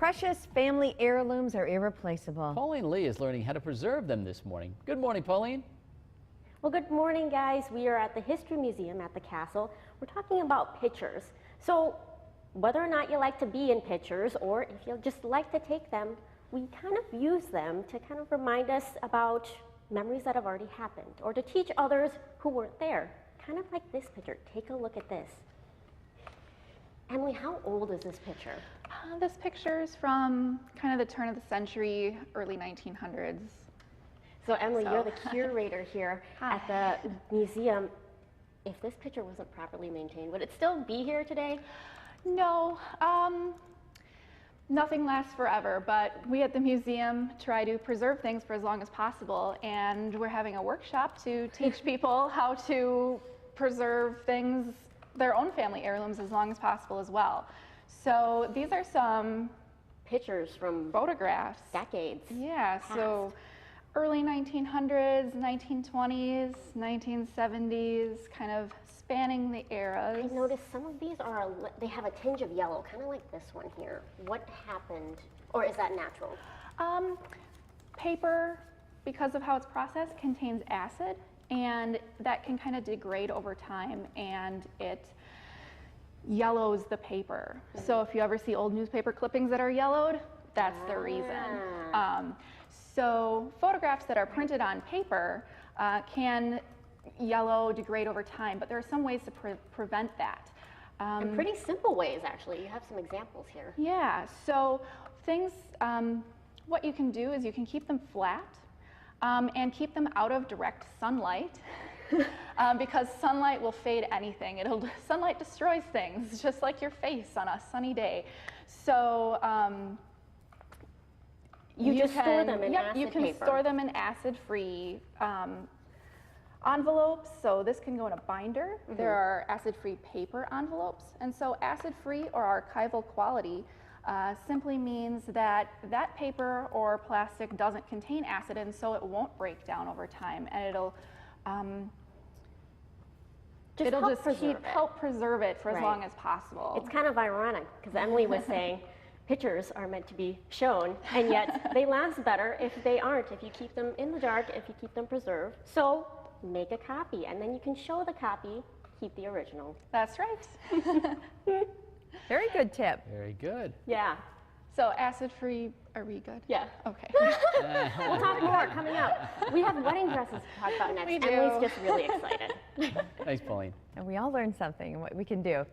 Precious family heirlooms are irreplaceable. Pauline Lee is learning how to preserve them this morning. Good morning, Pauline. Well, good morning, guys. We are at the History Museum at the castle. We're talking about pictures. So whether or not you like to be in pictures or if you just like to take them, we kind of use them to kind of remind us about memories that have already happened or to teach others who weren't there. Kind of like this picture. Take a look at this. Emily, how old is this picture? This picture is from kind of the turn of the century, early 1900s. So Emily, you're the curator here at the museum. If this picture wasn't properly maintained, would it still be here today? No, nothing lasts forever, but we at the museum try to preserve things for as long as possible, and we're having a workshop to teach people how to preserve things, their own family heirlooms, as long as possible as well. So these are some pictures from photographs. Decades. Yeah, past. So early 1900s, 1920s, 1970s, kind of spanning the eras. I noticed some of these they have a tinge of yellow, kind of like this one here. What happened, or is that natural? Paper, because of how it's processed, contains acid, and that can kind of degrade over time, and it yellows the paper. So if you ever see old newspaper clippings that are yellowed, that's the reason. So photographs that are printed on paper can yellow, degrade over time, but there are some ways to prevent that. And pretty simple ways, actually. You have some examples here. Yeah, so things, what you can do is you can keep them flat and keep them out of direct sunlight. Because sunlight will fade anything. Sunlight destroys things, just like your face on a sunny day. So you just store them in acid you can paper. Store them in acid-free envelopes. So this can go in a binder. There are acid-free paper envelopes, and so acid-free or archival quality simply means that that paper or plastic doesn't contain acid, and so it won't break down over time, and it'll help preserve it for as long as possible. It's kind of ironic because Emily was saying pictures are meant to be shown, and yet they last better if they aren't, if you keep them in the dark, if you keep them preserved. So make a copy, and then you can show the copy, keep the original. That's right. Very good tip. Very good. Yeah. So acid-free, are we good? Yeah. Okay. We'll talk more coming up. We have wedding dresses to talk about next. We do. Emily's just really excited. Thanks, Pauline. And we all learned something and what we can do.